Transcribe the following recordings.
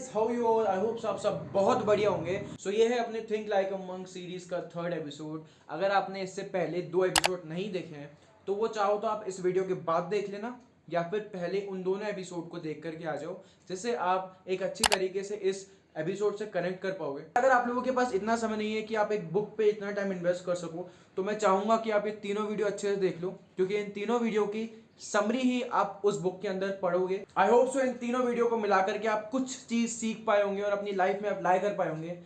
Guys, how you all? I hope आप सब बहुत बढ़िया होंगे। ये है अपने think like a monk series का 3rd एपिसोड। अगर आपने इससे पहले 2 एपिसोड नहीं देखे हैं तो वो चाहो तो आप इस वीडियो के बाद देख लेना, या फिर पहले उन दोनों एपिसोड को देख करके आ जाओ, जिससे आप एक अच्छी तरीके से इस एपिसोड से कनेक्ट कर पाओगे। अगर आप लोगों के पास इतना समय नहीं है कि आप एक बुक पे इतना टाइम इन्वेस्ट कर सको, तो मैं चाहूंगा कि आप ये तीनों वीडियो अच्छे से देख लो, क्योंकि इन तीनों वीडियो की समरी ही आप उस बुक के अंदर पढ़ोगे। आई होप सो इन तीनों वीडियो को मिलाकर के आप कुछ चीज सीख पाए होंगे और अपनी लाइफ में अप्लाई कर पाए होंगे।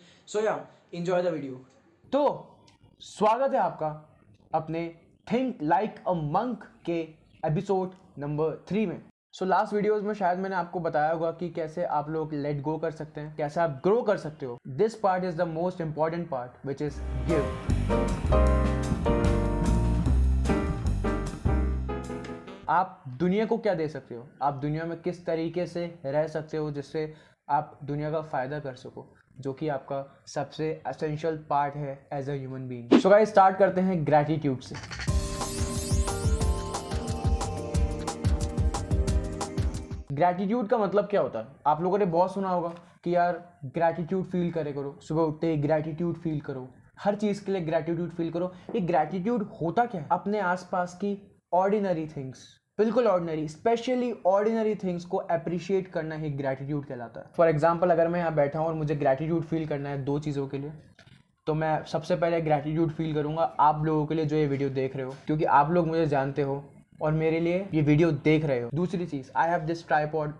Enjoy the video. तो स्वागत है आपका अपने थिंक लाइक अ मंक के एपिसोड नंबर 3 में। लास्ट वीडियोस में शायद मैंने आपको बताया होगा कि कैसे आप लोग लेट गो कर सकते हैं, कैसे आप ग्रो कर सकते हो। This part is the most important part which is give. आप दुनिया को क्या दे सकते हो, आप दुनिया में किस तरीके से रह सकते हो जिससे आप दुनिया का फायदा कर सको, जो कि आपका सबसे एसेंशियल पार्ट है as a human being. So guys, start करते हैं ग्रैटिट्यूड से। ग्रैटिट्यूड का मतलब क्या होता है? आप लोगों ने बहुत सुना होगा कि यार ग्रैटिट्यूड फील करे करो, सुबह उठते ही ग्रैटिट्यूड फील करो, हर चीज़ के लिए ग्रैटिट्यूड फील करो। ये ग्रैटिट्यूड होता क्या है? अपने आसपास की ऑर्डिनरी थिंग्स, बिल्कुल ऑर्डिनरी, स्पेशली ऑर्डिनरी थिंग्स को अप्रिशिएट करना ही ग्रैटिट्यूड कहलाता है। फॉर एग्जाम्पल, अगर मैं यहाँ बैठा हूँ और मुझे ग्रैटिट्यूड फील करना है 2 चीज़ों के लिए, तो मैं सबसे पहले ग्रैटिट्यूड फील करूँगा आप लोगों के लिए जो ये वीडियो देख रहे हो, क्योंकि आप लोग मुझे जानते हो और मेरे लिए ये वीडियो देख रहे हो। दूसरी चीज़, I have this tripod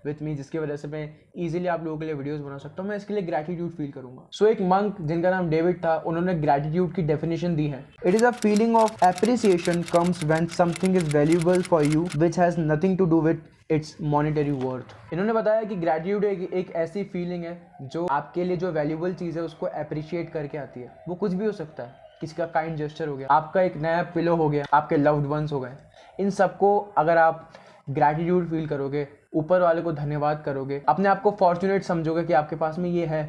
with me, जिसकी वजह से मैं इजीली आप लोगों के लिए वीडियोस बना सकता हूँ। मैं इसके लिए ग्रैटिट्यूड फील करूंगा। एक मंक जिनका नाम डेविड था, उन्होंने ग्रैटिट्यूड की डेफिनेशन दी है। It is a feeling of appreciation comes when something is valuable for you which has nothing to do with its monetary worth. इन्होंने बताया कि ग्रैटिट्यूड एक ऐसी फीलिंग है जो आपके लिए जो वैल्यूएबल चीज़ है उसको अप्रिशिएट करके आती है। वो कुछ भी हो सकता है, किसी का काइंड जेस्चर हो गया, आपका एक नया पिलो हो गया, आपके लव्ड वंस हो गए। इन सबको अगर आप ग्रैटिट्यूड फील करोगे, ऊपर वाले को धन्यवाद करोगे, अपने आप को फॉर्चुनेट समझोगे कि आपके पास में ये है,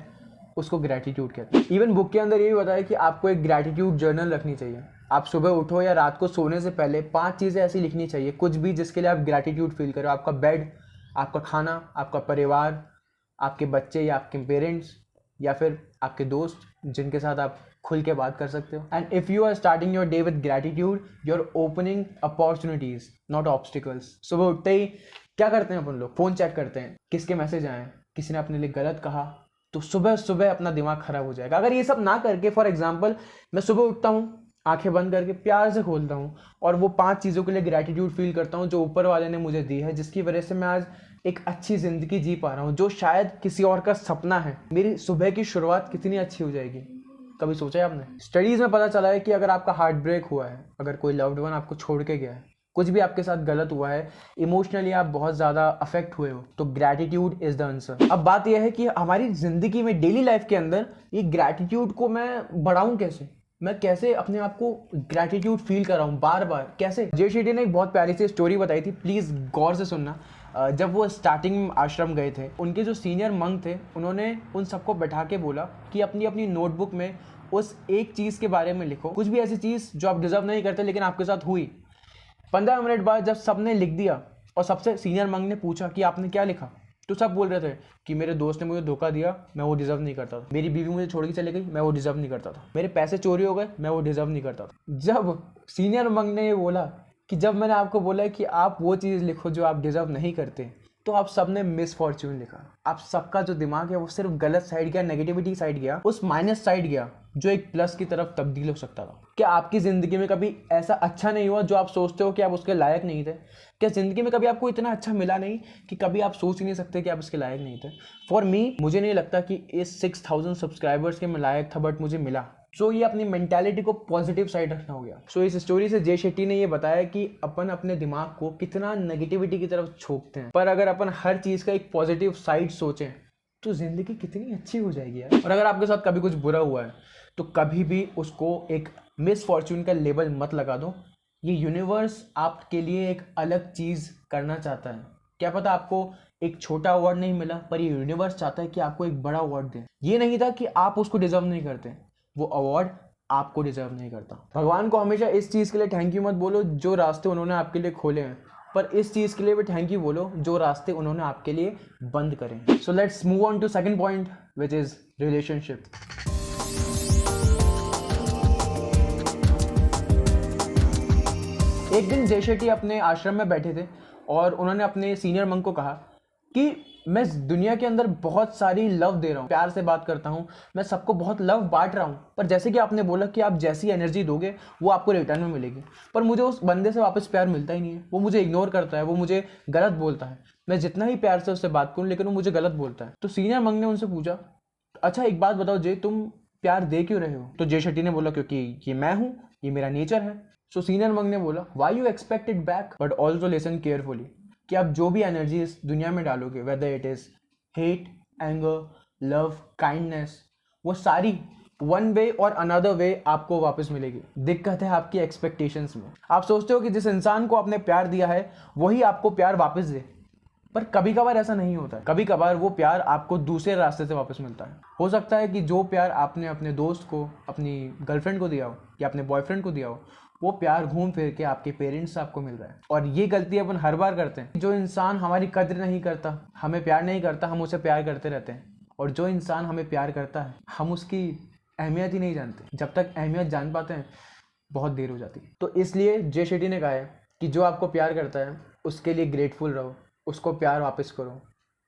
उसको ग्रैटिट्यूड कहते हैं। इवन बुक के अंदर ये भी बताया कि आपको एक ग्रैटिट्यूड जर्नल रखनी चाहिए। आप सुबह उठो या रात को सोने से पहले 5 चीज़ें ऐसी लिखनी चाहिए, कुछ भी जिसके लिए आप ग्रैटिट्यूड फील करो। आपका बेड, आपका खाना, आपका परिवार, आपके बच्चे या आपके पेरेंट्स, या फिर आपके दोस्त जिनके साथ आप खुल के बात कर सकते हो। And if you are starting your day with gratitude, you are opening opportunities, not obstacles. सुबह उठते ही क्या करते हैं अपन लोग? फोन चेक करते हैं, किसके मैसेज आए, किसी ने अपने लिए गलत कहा, तो सुबह सुबह अपना दिमाग खराब हो जाएगा। अगर ये सब ना करके, फॉर एग्जाम्पल, मैं सुबह उठता हूँ, आंखें बंद करके प्यार से खोलता हूँ और वो 5 चीज़ों के लिए ग्रैटिट्यूड फील करता हूँ जो ऊपर वाले ने मुझे दी है, जिसकी वजह से मैं आज एक अच्छी ज़िंदगी जी पा रहा हूँ, जो शायद किसी और का सपना है। मेरी सुबह की शुरुआत कितनी अच्छी हो जाएगी, कभी सोचा है आपने? स्टडीज़ में पता चला है कि अगर आपका हार्ट ब्रेक हुआ है, अगर कोई लव्ड वन आपको छोड़ के गया है, कुछ भी आपके साथ गलत हुआ है, इमोशनली आप बहुत ज़्यादा अफेक्ट हुए हो, तो ग्रैटिट्यूड इज़ द आंसर। अब बात यह है कि हमारी ज़िंदगी में, डेली लाइफ के अंदर, ये ग्रैटिट्यूड को मैं बढ़ाऊँ कैसे? मैं कैसे अपने आप को ग्रैटिट्यूड फील कर रहा हूँ बार बार, कैसे? जय शेट्टी ने एक बहुत प्यारी सी स्टोरी बताई थी, प्लीज़ गौर से सुनना। जब वो स्टार्टिंग में आश्रम गए थे, उनके जो सीनियर मंक थे, उन्होंने उन सबको बैठा के बोला कि अपनी अपनी नोटबुक में उस एक चीज़ के बारे में लिखो, कुछ भी ऐसी चीज़ जो आप डिजर्व नहीं करते लेकिन आपके साथ हुई। 15 मिनट बाद जब सबने लिख दिया और सबसे सीनियर मंक ने पूछा कि आपने क्या लिखा, तो सब बोल रहे थे कि मेरे दोस्त ने मुझे धोखा दिया, मैं वो डिजर्व नहीं करता था। मेरी बीवी मुझे छोड़ के चली गई, मैं वो डिजर्व नहीं करता था। मेरे पैसे चोरी हो गए, मैं वो डिजर्व नहीं करता था। जब सीनियर मंक ने ये बोला कि जब मैंने आपको बोला कि आप वो चीज़ लिखो जो आप डिजर्व नहीं करते, तो आप सबने मिसफॉर्च्यून लिखा। आप सबका जो दिमाग है वो सिर्फ गलत साइड गया, नेगेटिविटी साइड गया, उस माइनस साइड गया जो एक प्लस की तरफ तब्दील हो सकता था। क्या आपकी ज़िंदगी में कभी ऐसा अच्छा नहीं हुआ जो आप सोचते हो कि आप उसके लायक नहीं थे? क्या ज़िंदगी में कभी आपको इतना अच्छा मिला नहीं कि कभी आप सोच ही नहीं सकते कि आप इसके लायक नहीं थे? फॉर मी, मुझे नहीं लगता कि इस 6000 सब्सक्राइबर्स के मैं लायक था, बट मुझे मिला। ये अपनी मेंटालिटी को पॉजिटिव साइड रखना हो गया। इस स्टोरी से जय शेट्टी ने ये बताया कि अपन अपने दिमाग को कितना नेगेटिविटी की तरफ छोकते हैं, पर अगर अपन हर चीज़ का एक पॉजिटिव साइड सोचें तो ज़िंदगी कितनी अच्छी हो जाएगी यार। और अगर आपके साथ कभी कुछ बुरा हुआ है तो कभी भी उसको एक मिसफॉर्च्यून का लेबल मत लगा दो। ये यूनिवर्स आपके लिए एक अलग चीज़ करना चाहता है। क्या पता आपको एक छोटा अवार्ड नहीं मिला, पर ये यूनिवर्स चाहता है कि आपको एक बड़ा अवार्ड दे। ये नहीं था कि आप उसको डिजर्व नहीं करते, वो अवार्ड आपको डिजर्व नहीं करता। भगवान को हमेशा इस चीज़ के लिए थैंक यू मत बोलो जो रास्ते उन्होंने आपके लिए खोले हैं पर इस चीज़ के लिए भी थैंक यू बोलो जो रास्ते उन्होंने आपके लिए बंद करें। So let's move on to second point which is relationship. एक दिन जय शेट्टी अपने आश्रम में बैठे थे और उन्होंने अपने सीनियर मंक को कहा कि मैं दुनिया के अंदर बहुत सारी लव दे रहा हूँ, प्यार से बात करता हूँ, मैं सबको बहुत लव बांट रहा हूँ, पर जैसे कि आपने बोला कि आप जैसी एनर्जी दोगे वो आपको रिटर्न में मिलेगी, पर मुझे उस बंदे से वापस प्यार मिलता ही नहीं है। वो मुझे इग्नोर करता है, वो मुझे गलत बोलता है, मैं जितना ही प्यार से उससे बात करूँ लेकिन वो मुझे गलत बोलता है। तो सीनियर मंक ने उनसे पूछा, अच्छा एक बात बताओ जय, तुम प्यार दे क्यों रहे हो? तो जय शेट्टी ने बोला, क्योंकि ये मैं हूँ, ये मेरा नेचर है। सो सीनियर मंक ने बोला, why you expect it back, but also listen carefully, कि आप जो भी एनर्जी इस दुनिया में डालोगे, whether it is hate, anger, love, kindness, वो सारी वन वे और अनदर वे आपको वापस मिलेगी। दिक्कत है आपकी एक्सपेक्टेशंस में। आप सोचते हो कि जिस इंसान को आपने प्यार दिया है वही आपको प्यार वापस दे, पर कभी कभार ऐसा नहीं होता है। कभी कभार वो प्यार आपको दूसरे रास्ते से वापस मिलता है। हो सकता है कि जो प्यार आपने अपने दोस्त को, अपनी गर्लफ्रेंड को दिया हो या अपने बॉयफ्रेंड को दिया हो, वो प्यार घूम फिर के आपके पेरेंट्स से आपको मिल रहा है। और ये गलती अपन हर बार करते हैं। जो इंसान हमारी कद्र नहीं करता, हमें प्यार नहीं करता, हम उसे प्यार करते रहते हैं। और जो इंसान हमें प्यार करता है, हम उसकी अहमियत ही नहीं जानते। जब तक अहमियत जान पाते हैं बहुत देर हो जाती है। तो इसलिए जय शेट्टी ने कहा है कि जो आपको प्यार करता है उसके लिए ग्रेटफुल रहो, उसको प्यार वापस करो,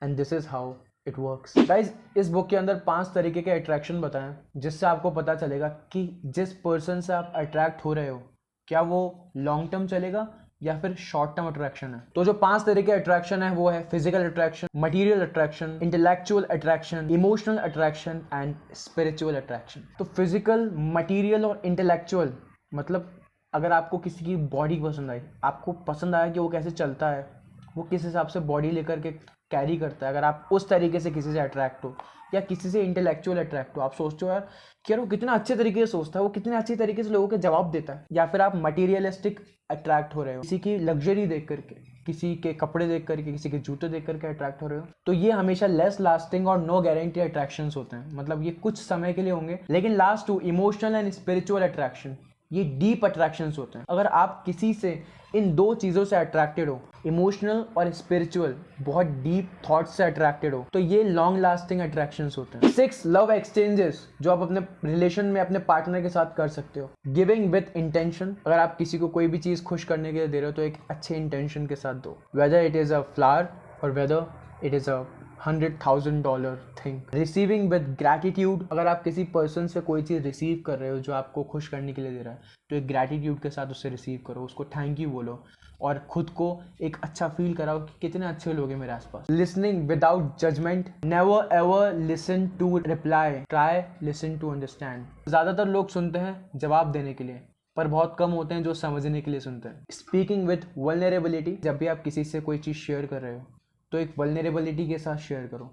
and this is how it works. Guys, इस बुक के अंदर 5 तरीके के अट्रैक्शन बताएं जिससे आपको पता चलेगा कि जिस पर्सन से आप अट्रैक्ट हो रहे हो क्या वो लॉन्ग टर्म चलेगा या फिर शॉर्ट टर्म अट्रैक्शन है। तो जो 5 तरीके अट्रैक्शन है वो है physical attraction, material attraction, intellectual attraction, emotional attraction and spiritual attraction. तो फिजिकल, मटेरियल और इंटेलेक्चुअल मतलब अगर आपको किसी की बॉडी पसंद आई, आपको पसंद आया कि वो कैसे चलता है, वो किस हिसाब से बॉडी लेकर के कैरी करता है, अगर आप उस तरीके से किसी से अट्रैक्ट हो, या किसी से इंटेलेक्चुअल अट्रैक्ट हो, आप सोचते हो यार कि यार वो कितना अच्छे तरीके से सोचता है, वो कितने अच्छी तरीके से लोगों के जवाब देता है, या फिर आप मटीरियलिस्टिक अट्रैक्ट हो रहे हो, किसी की लग्जरी देख करके, किसी के कपड़े देख करके, किसी के जूते देख करके अट्रैक्ट हो रहे हो, तो ये हमेशा लेस लास्टिंग और नो गारंटी अट्रैक्शंस होते हैं। मतलब ये कुछ समय के लिए होंगे, लेकिन last 2 emotional and spiritual attraction, ये डीप अट्रैक्शंस होते हैं। अगर आप किसी से इन 2 चीज़ों से अट्रैक्टेड हो, इमोशनल और स्पिरिचुअल, बहुत डीप थॉट्स से अट्रैक्टेड हो, तो ये लॉन्ग लास्टिंग अट्रैक्शंस होते हैं। 6 लव एक्सचेंजेस जो आप अपने रिलेशन में अपने पार्टनर के साथ कर सकते हो। गिविंग विथ इंटेंशन, अगर आप किसी को कोई भी चीज़ खुश करने के लिए दे रहे हो तो एक अच्छे इंटेंशन के साथ दो, whether it is a flower और whether it is a $100,000 thing. Receiving with gratitude, अगर आप किसी पर्सन से कोई चीज़ रिसीव कर रहे हो जो आपको खुश करने के लिए दे रहा है, तो एक ग्रैटिट्यूड के साथ उससे रिसीव करो, उसको थैंक यू बोलो और खुद को एक अच्छा फील कराओ कि कितने अच्छे लोग हैं मेरे आसपास। Listening without judgment, never ever listen to reply, try listen to understand. ज़्यादातर लोग सुनते हैं जवाब देने के लिए, पर बहुत कम होते हैं जो समझने के लिए सुनते हैं। स्पीकिंग विथ वल्नरेबिलिटी, जब भी आप किसी से कोई चीज़ शेयर कर रहे हो तो एक वल्नरेबिलिटी के साथ शेयर करो,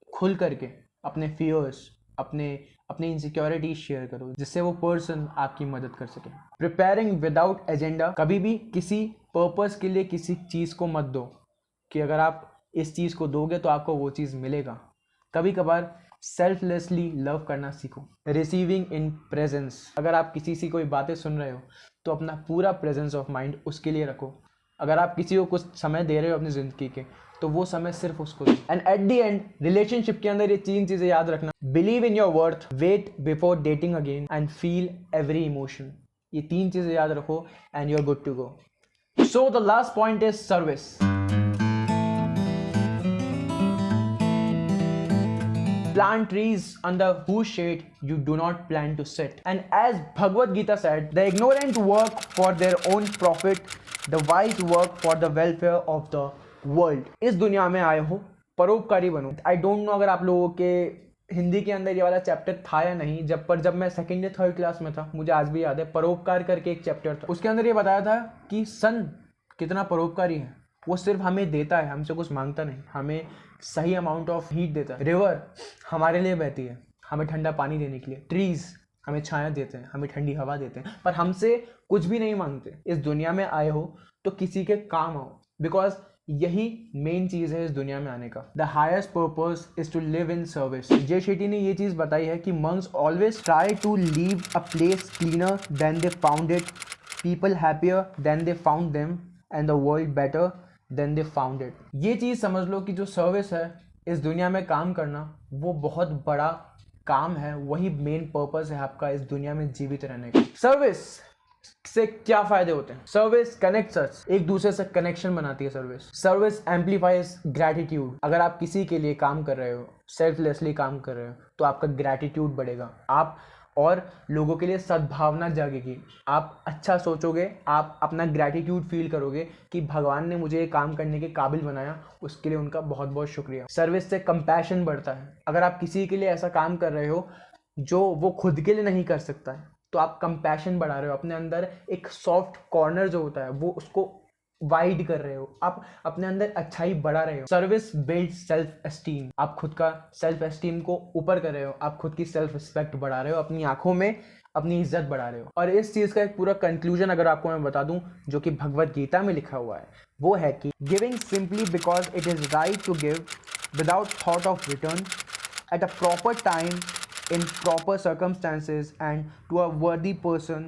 खुल करके अपने फियर्स, अपनी इनसिक्योरिटीज शेयर करो जिससे वो पर्सन आपकी मदद कर सके। प्रिपेयरिंग विदाउट एजेंडा, कभी भी किसी पर्पस के लिए किसी चीज़ को मत दो कि अगर आप इस चीज़ को दोगे तो आपको वो चीज़ मिलेगा। कभी कभार सेल्फलेसली लव करना सीखो। रिसीविंग इन प्रेजेंस, अगर आप किसी से कोई बातें सुन रहे हो तो अपना पूरा प्रेजेंस ऑफ माइंड उसके लिए रखो। अगर आप किसी को कुछ समय दे रहे हो अपनी ज़िंदगी के तो वो समय सिर्फ उसको दो। And at the end relationship के अंदर ये 3 चीज़ें याद रखना, believe in your worth, wait before dating again and feel every emotion. ये 3 चीज़ें याद रखो and you are good to go. So the last point is service. Plant trees under whose shade you do not plan to sit. And as Bhagavad Gita said, the ignorant work for their own profit, the wise work for the welfare of the world. इस दुनिया में आए हो, परोपकारी बनो। I don't know अगर आप लोगों के हिंदी के अंदर ये वाला चैप्टर था या नहीं, जब मैं 2nd या 3rd क्लास में था, मुझे आज भी याद है, परोपकार करके एक चैप्टर था। उसके अंदर ये बताया था कि सन कितना परोपकारी है, वो सिर्फ हमें देता है, हमसे कुछ मांगता नहीं, हमें सही अमाउंट ऑफ हीट देता है। रिवर हमारे लिए बहती है, हमें ठंडा पानी देने के लिए। ट्रीज हमें छाया देते हैं, हमें ठंडी हवा देते हैं, पर हमसे कुछ भी नहीं मांगते। इस दुनिया में आए हो तो किसी के काम आओ, बिकॉज यही मेन चीज है इस दुनिया में आने का। The highest purpose is to live in service. Jay Shetty ने ये चीज बताई है कि monks always try to leave a place cleaner than they found it, people happier than they found them, and the world better than they found it. ये चीज़ समझ लो कि जो सर्विस है इस दुनिया में काम करना वो बहुत बड़ा काम है, वही मेन पर्पस है आपका इस दुनिया में जीवित रहने का। सर्विस से क्या फायदे होते हैं? सर्विस कनेक्ट्स अस, एक दूसरे से कनेक्शन बनाती है सर्विस एम्पलीफाइज ग्रैटिट्यूड। अगर आप किसी के लिए काम कर रहे हो, सेल्फलेसली काम कर रहे हो, तो आपका ग्रैटिट्यूड बढ़ेगा, आप और लोगों के लिए सद्भावना जागेगी, आप अच्छा सोचोगे, आप अपना ग्रैटिट्यूड फील करोगे कि भगवान ने मुझे ये काम करने के काबिल बनाया, उसके लिए उनका बहुत बहुत शुक्रिया। सर्विस से कंपैशन बढ़ता है। अगर आप किसी के लिए ऐसा काम कर रहे हो जो वो खुद के लिए नहीं कर सकता है, तो आप कंपैशन बढ़ा रहे हो, अपने अंदर एक सॉफ्ट कॉर्नर जो होता है वो उसको वाइड कर रहे हो, आप अपने अंदर अच्छाई बढ़ा रहे हो। सर्विस बिल्ड सेल्फ एस्टीम, आप खुद का सेल्फ एस्टीम को ऊपर कर रहे हो, आप खुद की सेल्फ रिस्पेक्ट बढ़ा रहे हो, अपनी आंखों में अपनी इज्जत बढ़ा रहे हो। और इस चीज़ का एक पूरा कंक्लूजन अगर आपको मैं बता दूं जो कि भगवत गीता में लिखा हुआ है, वो है कि giving simply because it is right to give without thought of return at a proper time in proper circumstances and to a worthy person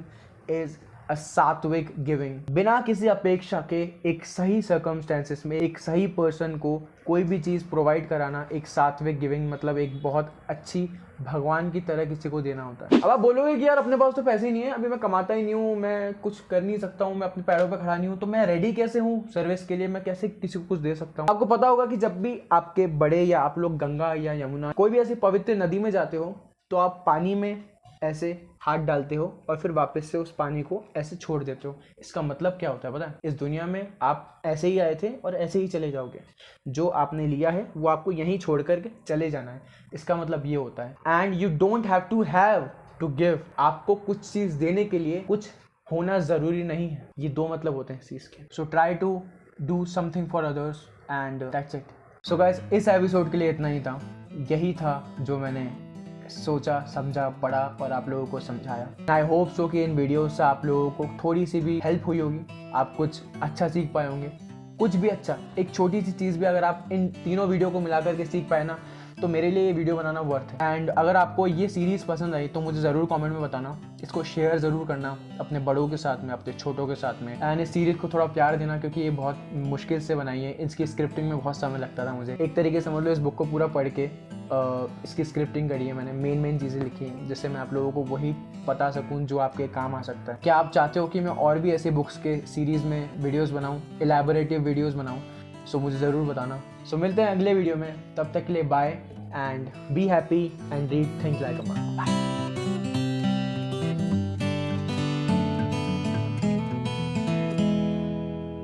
is a सात्विक गिविंग। बिना किसी अपेक्षा के एक सही सर्कमस्टेंसेस में एक सही पर्सन को कोई भी चीज़ प्रोवाइड कराना एक सात्विक गिविंग, मतलब एक बहुत अच्छी भगवान की तरह किसी को देना होता है। अब आप बोलोगे कि यार अपने पास तो पैसे ही नहीं है, अभी मैं कमाता ही नहीं हूँ, मैं कुछ कर नहीं सकता हूँ, मैं अपने पैरों पर खड़ा नहीं हूँ, तो मैं रेडी कैसे हूँ सर्विस के लिए, मैं कैसे किसी को कुछ दे सकता हूँ? आपको पता होगा कि जब भी आपके बड़े या आप लोग गंगा या यमुना कोई भी ऐसी पवित्र नदी में जाते हो तो आप पानी में ऐसे हाथ डालते हो और फिर वापस से उस पानी को ऐसे छोड़ देते हो। इसका मतलब क्या होता है पता है? इस दुनिया में आप ऐसे ही आए थे और ऐसे ही चले जाओगे, जो आपने लिया है वो आपको यहीं छोड़ करके चले जाना है। इसका मतलब ये होता है and you don't have to give, आपको कुछ चीज़ देने के लिए कुछ होना ज़रूरी नहीं है। ये दो मतलब होते हैं इस चीज़ के। So try to do something for others and that's it. So guys, इस एपिसोड के लिए इतना ही था। यही था जो मैंने सोचा, समझा, पढ़ा और आप लोगों को समझाया। आई होप सो कि इन वीडियो से आप लोगों को थोड़ी सी भी हेल्प हुई होगी, आप कुछ अच्छा सीख पाए होंगे, कुछ भी अच्छा, एक छोटी सी चीज़ भी अगर आप इन तीनों वीडियो को मिला करके सीख पाए ना, तो मेरे लिए ये वीडियो बनाना वर्थ है। एंड अगर आपको ये सीरीज़ पसंद आई तो मुझे ज़रूर कमेंट में बताना, इसको शेयर ज़रूर करना अपने बड़ों के साथ में, अपने छोटों के साथ में, एंड इस सीरीज़ को थोड़ा प्यार देना क्योंकि ये बहुत मुश्किल से बनाई है। इसकी स्क्रिप्टिंग में बहुत समय लगता था मुझे। एक तरीके से समझ लो इस बुक को पूरा पढ़ के इसकी स्क्रिप्टिंग करी है मैंने, मेन चीज़ें लिखी हैं जिससे मैं आप लोगों को वही बता सकूं जो आपके काम आ सकता है। क्या आप चाहते हो कि मैं और भी ऐसे बुक्स के सीरीज़ में वीडियोज़ बनाऊँ, एलैबोरेटिव वीडियोज़ बनाऊँ? सो मुझे ज़रूर बताना। सो मिलते हैं अगले वीडियो में, तब तक के लिए bye and be happy and read think like a monk.